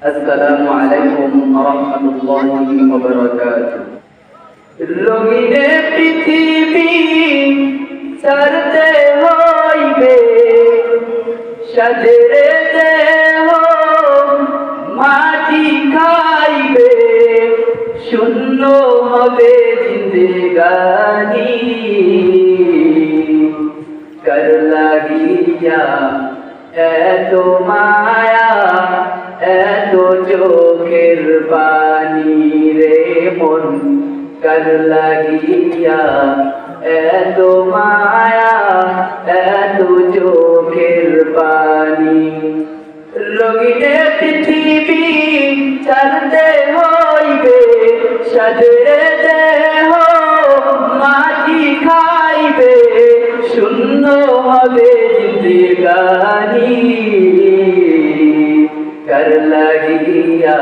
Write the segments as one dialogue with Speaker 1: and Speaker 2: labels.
Speaker 1: আসসালামু আলাইকুম ওয়া রাহমাতুল্লাহি ওয়া বারাকাতুহু। রঙিনে পৃথিবী ছাড়তে হইবে, সাজরে দেহ মাটি খাইবে, শূন্য হবে জিন্দেগানি। কার লাগিয়া এত মায়া, এত চোখের পানি রে মন, কার লাগিয়া এত মায়া, এত চোখের পানি। রঙিনে পৃথিবী ছাড়তে হইবে, সাজরে দেহ মাটি খাইবে, শূন্য হবে জিন্দেগানি। কার লাগিয়া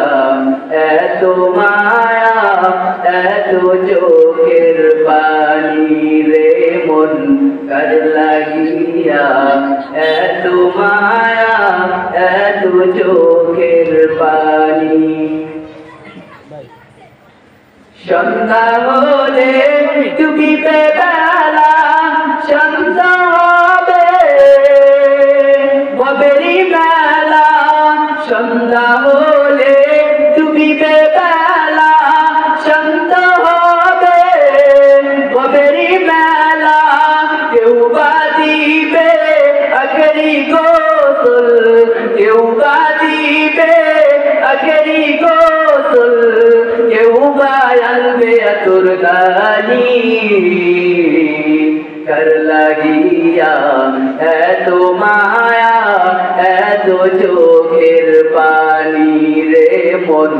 Speaker 1: এত মায়া, এত চোখের পানি রে মন, কার লাগিয়া এত মায়া, এত চোখের পানি। সন্ধ্যা হলে ডুবিবে বেলা, সন্ধ্যা হবে ভবেরি মেলা। সন্ধ্যা হলে ডুবিবে বেলা, সন্ধ্যা হবে ভবেরি মেলা। কেউ বা দিবে আখেরি গোসল, কেউ বা দিবে আখেরি গোসল, কেউ বা আনবে আতর দানি। কার লাগিয়া এত মায়া, এত চোখের পানি রে মন,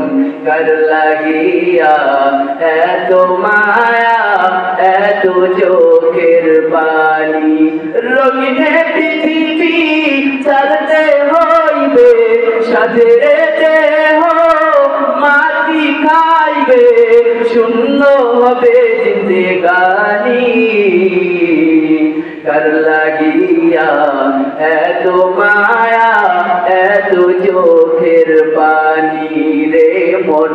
Speaker 1: কার লাগিয়া এত মায়া, এত চোখের পানি। রঙিনে পৃথিবী ছাড়তে হইবে, সাজরে দেহ মাটি খাইবে, শূন্য হবে জিন্দেগানি। কার লাগিয়া এত মায়া, এত চোখের পানি রে মন,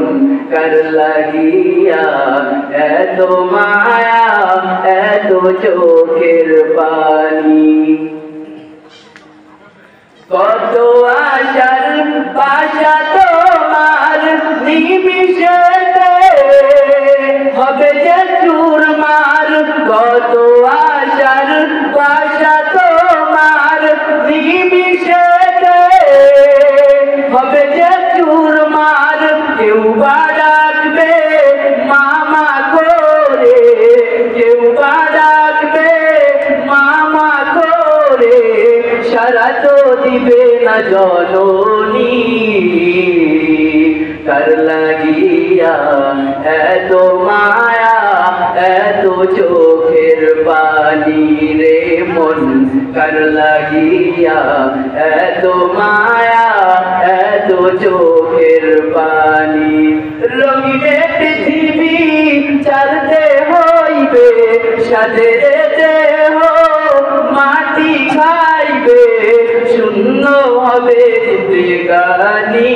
Speaker 1: কার লাগিয়া এত মায়া, এত চোখের পানি। কত আশার বাসা তোমার নিমিষেতে হবে যে চুরমার। কত আশার বাসা তোমার নিমিষেতে হবে যে চুরমার। কেউ বা ডাকবে মামা করে, কেউ বা ডাকবে মামা করে, সারা তো দিবে না জননী। কার লাগিয়া এত মায়া, এত চোখের পানি রে মন, কার লাগিয়া এত মায়া, এত চোখের পানি। রঙিনে পৃথিবী ছাড়তে হইবে, সাজরে দেহ মাটি খাইবে, শূন্য হবে জিন্দেগানি।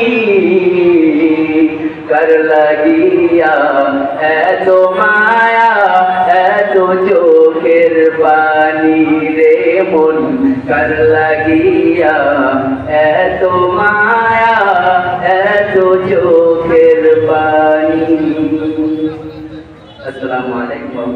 Speaker 1: কার লাগিয়া এত মায়া, এত চোখের পানি রে মন, কার লাগিয়া এত মায়া, এত চোখের পানি। আসসালামু আলাইকুম।